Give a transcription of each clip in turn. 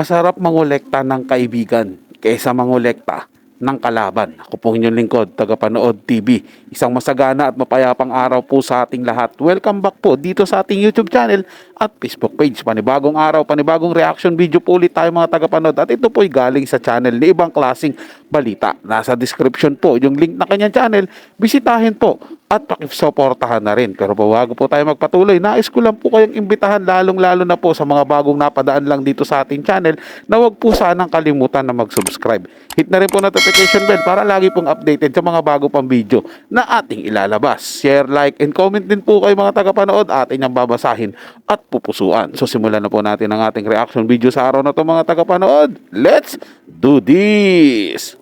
Masarap mangolekta ng kaibigan kaysa mangolekta ng kalaban. Ako po inyong lingkod, tagapanood TV. Isang masagana at mapayapang araw po sa ating lahat. Welcome back po dito sa ating YouTube channel at Facebook page. Panibagong araw, panibagong reaction video po ulit tayo mga tagapanood. At ito po ay galing sa channel ni ibang klaseng balita. Nasa description po yung link na kanyang channel. Bisitahin po at pakisuportahan na rin. Pero po bago po tayo magpatuloy, nais ko lang po kayong imbitahan lalong-lalo na po sa mga bagong napadaan lang dito sa ating channel na wag po sanang kalimutan na mag-subscribe. Hit na rin po notification bell para lagi pong updated sa mga bago pang video na ating ilalabas. Share, like, and comment din po kayo mga tagapanood, atin yung babasahin at pupusuan. So simulan na po natin ang ating reaction video sa araw na to mga tagapanood. Let's do this!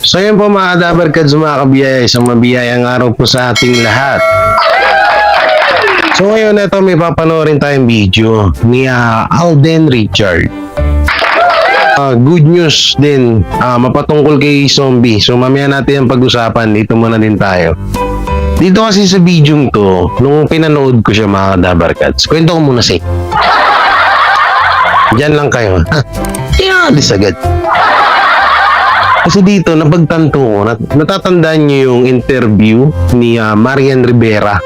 So yun po mga Dabarkads, mga kabiyaya, isang mabiyayang araw po sa ating lahat. So ngayon ito may papanoorin tayong video ni Alden Richard. Good news din, mapatungkol kay Zombie. So mamaya natin ang pag-usapan, dito muna din tayo. Dito kasi sa video to, nung pinanood ko siya mga Dabarkads, kwento ko muna si Diyan lang kayo. Alis agad. Kasi dito, napagtanto ko, natatandaan niyo yung interview ni Marian Rivera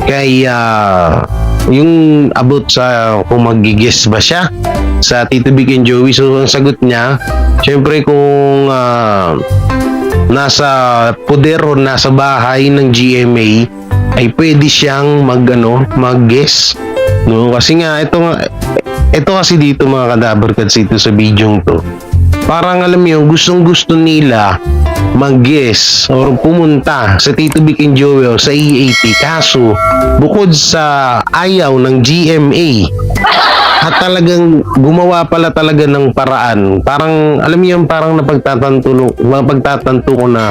kay yung about sa kung mag-guest ba siya sa Tito Vic and Joey. So, ang sagot niya, syempre kung nasa poder o nasa bahay ng GMA, ay pwede siyang mag-guest. No? Kasi nga, ito kasi dito mga Kadabarkads dito sa video to. Parang alam mo, gustong-gusto nila mag-guest or pumunta sa Tito Vic and Joey o sa EAP. Kaso, bukod sa ayaw ng GMA at talagang gumawa pala talaga ng paraan. Parang, alam mo yun, parang napagtatanto ko na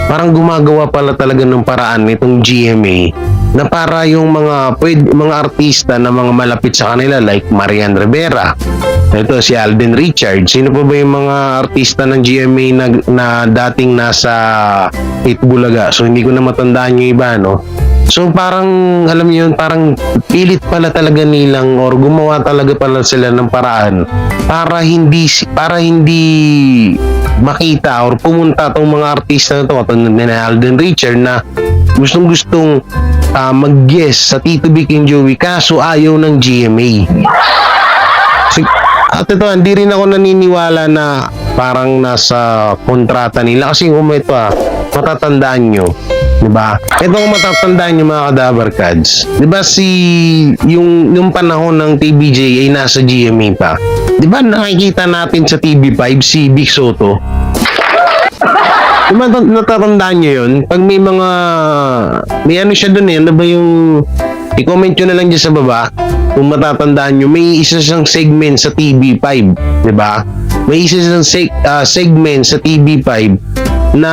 parang gumagawa pala talaga ng paraan nitong GMA na para yung mga artista na mga malapit sa kanila like Marian Rivera, ito si Alden Richard, sino pa ba yung mga artista ng GMA na dating nasa Itbulaga? So hindi ko na matandaan yung iba, no? So parang alam niyo yun, parang pilit pala talaga nilang or gumawa talaga pala sila ng paraan para hindi makita or pumunta tong mga artista na to, katulad ni Alden Richard na gustong mag-guest sa Tito Vic and Joey kaso ayaw ng GMA. At ito, hindi rin ako naniniwala na parang nasa kontrata nila kasi kung ito matatandaan nyo, diba? Ito kung matatandaan nyo mga Kadabarkads, diba yung panahon ng TVJ ay nasa GMA pa, diba nakikita natin sa TV5 si Vic Soto? Diba natatandaan nyo yun? Pag may ano siya dun ano ba yung i-comment nyo na lang dyan sa baba kung matatandaan nyo, may isa siyang segment sa TV5, diba? May isa siyang segment sa TV5 na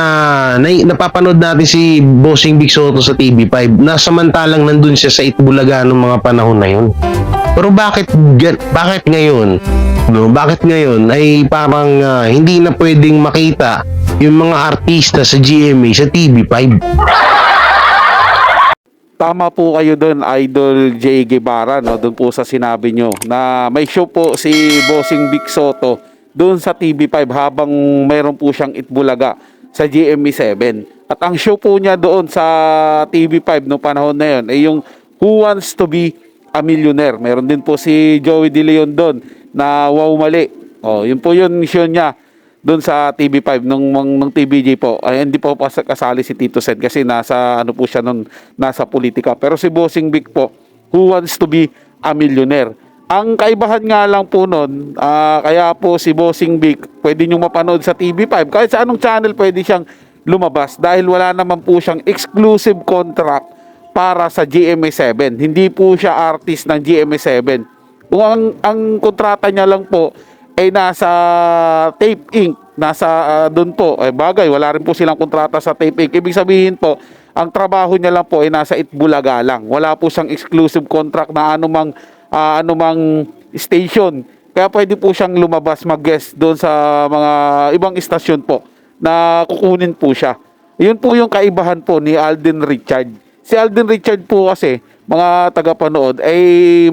napapanood natin si Bossing Vic Soto sa TV5 na samantalang nandun siya sa Itbulaga noong mga panahon na yun. Pero bakit ngayon? No? Bakit ngayon ay parang hindi na pwedeng makita yung mga artista sa GMA sa TV5? Tama po kayo doon, Idol J. Guevara, no? Doon po sa sinabi nyo na may show po si Bossing Vic Soto doon sa TV5 habang mayroon po siyang Itbulaga sa GMA7. At ang show po niya doon sa TV5 no panahon na yun ay yung Who Wants to Be a Millionaire. Meron din po si Joey De Leon doon na Wow Mali. Oh, yun po yun show niya doon sa TV5 nung TVJ po. Ay hindi po kasali si Tito Sen kasi nasa po siya noon, nasa politika. Pero si Bossing Vic po, Who Wants to Be a Millionaire. Ang kaibahan nga lang po noon, kaya po si Bossing Vic pwede nyo mapanood sa TV5. Kahit sa anong channel pwede siyang lumabas dahil wala naman po siyang exclusive contract para sa GMA7. Hindi po siya artist ng GMA7. Kung ang kontrata niya lang po ay nasa Tape Inc. Nasa doon po. Bagay, wala rin po silang kontrata sa Tape Inc. Ibig sabihin po, ang trabaho niya lang po ay nasa Itbulaga lang. Wala po siyang exclusive contract na anumang station. Kaya pwede po siyang lumabas mag-guest doon sa mga ibang istasyon po na kukunin po siya. Yun po yung kaibahan po ni Alden Richard. Si Alden Richard po kasi, mga tagapanood, ay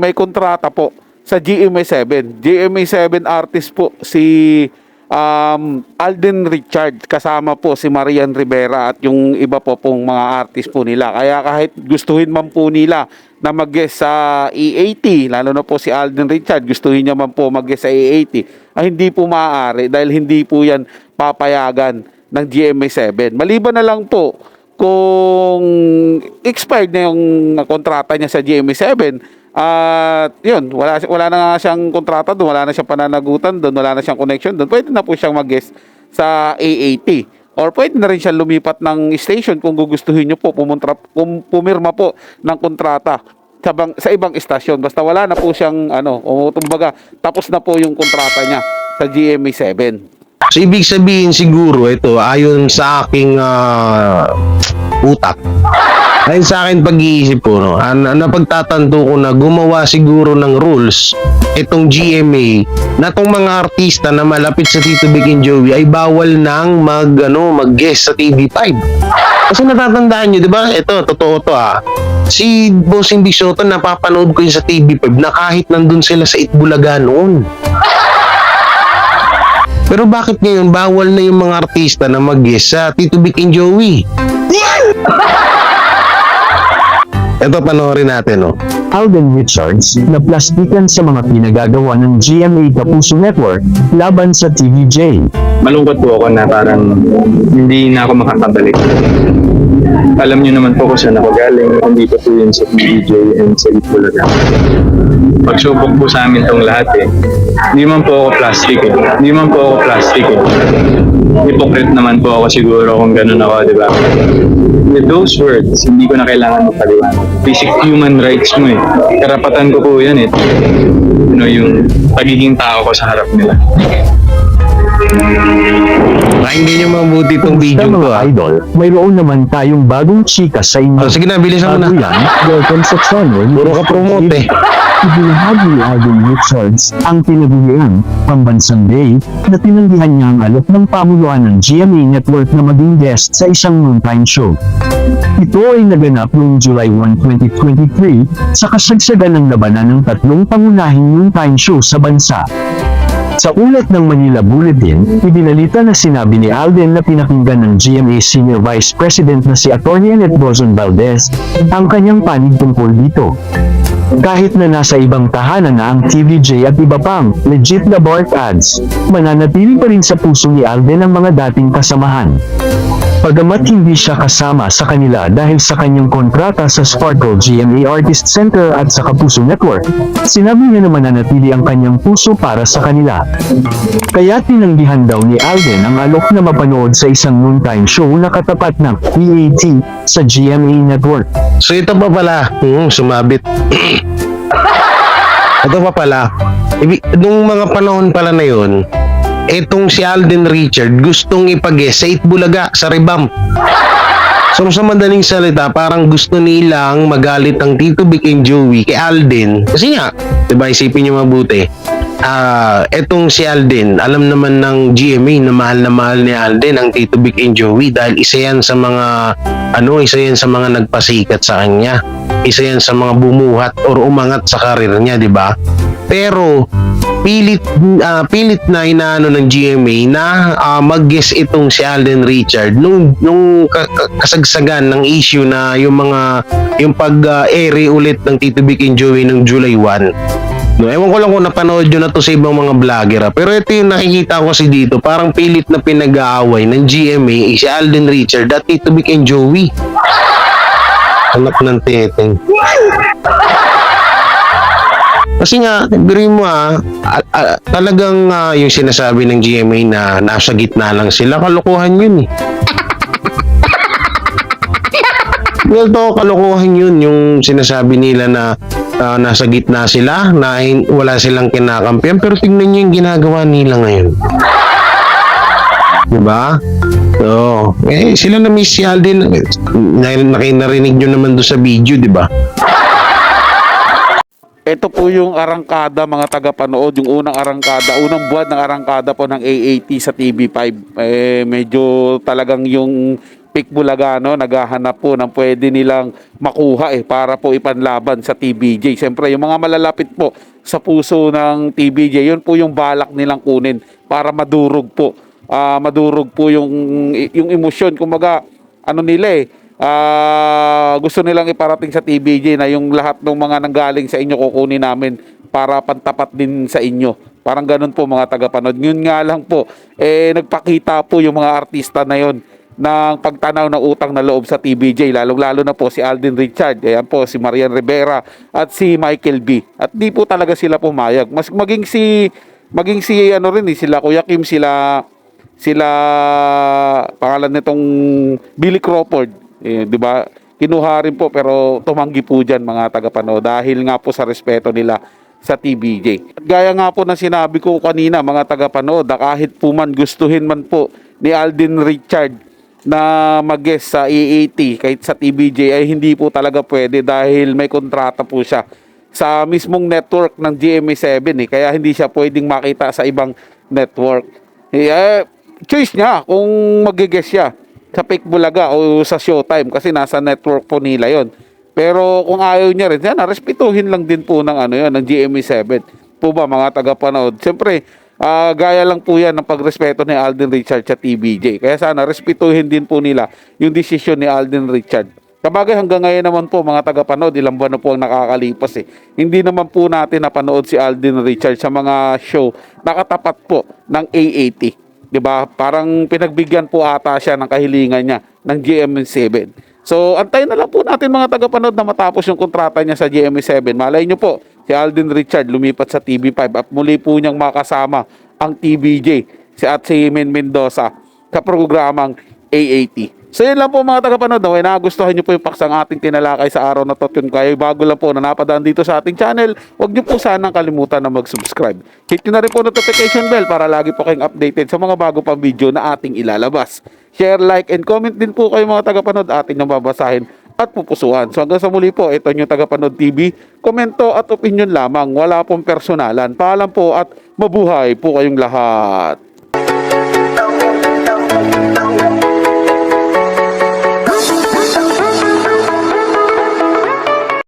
may kontrata po sa GMA7. GMA7 artist po si Alden Richard, kasama po si Marian Rivera at yung iba po pong mga artist po nila. Kaya kahit gustuhin man po nila na mag-guest sa E80, lalo na po si Alden Richard, gustuhin niya man po mag-guest sa E80, ay hindi po maaari dahil hindi po yan papayagan ng GMA7. Maliban na lang po kung expired na yung kontrata niya sa GMA7, at yun, wala na nga siyang kontrata doon, wala na siyang pananagutan doon, wala na siyang connection doon, pwede na po siyang mag-guest sa A80. Or pwede na rin siya lumipat ng station kung gugustuhin nyo po, pumirma po ng kontrata sa ibang istasyon. Basta wala na po siyang, kumbaga, tapos na po yung kontrata niya sa GMA7. So, ibig sabihin siguro, ito, ayon sa aking utak, ayon sa akin pag-iisip ko, no, napagtatanto ko na gumawa siguro ng rules itong GMA na itong mga artista na malapit sa Tito Vic and Joey ay bawal nang mag-guest sa TV5. Kasi natatandaan nyo, di ba? Ito, totoo to si Bossing Vic Soto, napapanood ko yun sa TV5 na kahit nandun sila sa Itbulaga noon. Pero bakit ngayon bawal na yung mga artista na mag-guest sa Tito Vic and Joey? Ito, panoorin natin, no? Alden Richards na plastikan sa mga pinagagawa ng GMA Kapuso Network laban sa TVJ. Malungkot po ako na parang hindi na ako makakabalik. Alam niyo naman po kung saan ako galing. Hindi po yun sa TVJ and sa Itbulaga. Pagsubok po sa amin tong lahat Hindi man po ako plastic Hypocrite naman po ako siguro kung ganun ako, di ba? With those words, hindi ko na kailangan magpaliwanag. Basic human rights mo Karapatan ko po yan yung pagiging tao ko sa harap nila. Pakinggan nyo mabuti itong video Sa ko, mga idol, mayroon naman tayong bagong chika sa inyo. Oh, sige na, bilisan mo na. Bago yan, welcome sa channel. Puro ka promote Ibinahagi ni Alden Richards ang pinaguguyang pambansang day na tinanggihan niya ang alok ng pamuluan ng GMA Network na maging guest sa isang noontime show. Ito ay naganap noong July 1, 2023 sa kasagsagan ng labanan ng tatlong pangunahing noontime show sa bansa. Sa ulat ng Manila Bulletin, ibinalita na sinabi ni Alden na pinakinggan ng GMA Senior Vice President na si Atty. Annette Bozon Valdez ang kanyang panig tungkol dito. Kahit na nasa ibang tahanan na ang TVJ at iba pang legit na bark ads, mananatili pa rin sa puso ni Alden ang mga dating kasamahan. Pagamat hindi siya kasama sa kanila dahil sa kanyang kontrata sa Sparkle GMA Artist Center at sa Kapuso Network, sinabi niya na mananatili ang kanyang puso para sa kanila. Kaya tinanggihan daw ni Alden ang alok na mapanood sa isang noontime show na katapat ng E80 sa GMA Network. So ito pa pala, sumabit. Ito pa pala, nung mga panahon pala na yun, itong si Alden Richard gustong ipag-guest sa Itbulaga, sa Revamp. So sa madaling salita, parang gusto nilang magalit ang Tito Vic and Joey kay Alden. Kasi nga, diba, isipin nyo mabuti. Etong si Alden, alam naman ng GMA na mahal ni Alden ang Tito Vic and Joey dahil isa yan sa mga nagpasikat sa kanya. Isa yan sa mga bumuhat or umangat sa karir niya, di ba? Pero pilit na inaano ng GMA na mag-guest itong si Alden Richard nung kasagsagan ng issue na yung pag-airy ulit ng Tito Vic and Joey ng July 1. No, ewan ko lang kung napanood nyo na to sa ibang mga vlogger pero ito yung nakikita ko kasi dito, parang pilit na pinag-aaway ng GMA si Alden Richard at Tito Vic and Joey. Anak ng teteng. Kasi nga, biruin mo talagang yung sinasabi ng GMA na nasa gitna lang sila, kalokohan yun Well, to kalokohan yun, yung sinasabi nila na nasa gitna sila, na wala silang kinakampihan, pero tingnan nyo yung ginagawa nila ngayon. Diba? So, sila na Miss Alden, narinig nyo naman doon sa video, diba? Ito po yung arangkada, mga tagapanood, yung unang buwan ng arangkada po ng A80 sa TV5. Medyo talagang yung Pick Bulaga, no, naghahanap po ng pwede nilang makuha para po ipanlaban sa TBJ. Siyempre, yung mga malalapit po sa puso ng TBJ, yun po yung balak nilang kunin para madurog po. Madurog po yung emosyon. Kumbaga, ano nila gusto nilang iparating sa TBJ na yung lahat ng mga nanggaling sa inyo kukunin namin para pantapat din sa inyo. Parang ganun po mga tagapanood. Yun nga lang po, nagpakita po yung mga artista na yon ng pagtanaw ng utang na loob sa TBJ, lalong-lalo na po si Alden Richard, ayan po si Marian Rivera at si Michael B. At di po talaga sila pumayag. Maging si ano rin sila Kuya Kim, sila pangalan nitong Billy Crawford, di ba? Kinuha rin po pero tumanggi po diyan mga tagapanood dahil nga po sa respeto nila sa TBJ. At gaya nga po na sinabi ko kanina mga tagapanood, na kahit po man gustuhin man po ni Alden Richard na mag-guest sa EAT kahit sa TBJ ay hindi po talaga pwede dahil may kontrata po siya sa mismong network ng GMA7 kaya hindi siya pwedeng makita sa ibang network. Choice niya kung mag-guest siya sa Pick Bulaga o sa Showtime kasi nasa network po nila yon. Pero kung ayaw niya rin, respetuhin lang din po ng ng GMA7 po ba mga tagapanood. Siyempre, gaya lang po yan ng pagrespeto ni Alden Richard sa TBJ. Kaya sana respetuhin din po nila yung desisyon ni Alden Richard. Kabagay hanggang ngayon naman po mga tagapanood, ilang buwan na po ang nakakalipas Hindi naman po natin napanood si Alden Richard sa mga show nakatapat po ng AAT. 'Di ba? Parang pinagbigyan po ata siya ng kahilingan niya ng GMA7. So, antayin na lang po natin mga tagapanood na matapos yung kontrata niya sa GMA7. Malay nyo po, si Alden Richard lumipat sa TV5 at muli po niyang makasama ang TBJ at si Men Mendoza sa programang AAT. So yun lang po mga tagapanood, na nagustuhan nyo po yung paksang ating tinalakay sa araw na to. Yun kayo bago lang po na napadaan dito sa ating channel, huwag nyo po sanang kalimutan na mag-subscribe. Hit nyo na rin po notification bell para lagi po kayong updated sa mga bago pang video na ating ilalabas. Share, like, and comment din po kayo mga tagapanood, ating nang babasahin at pupusuan. So hanggang sa muli po, ito yung Tagapanood TV. Komento at opinion lamang, wala pong personalan. Paalam po at mabuhay po kayong lahat.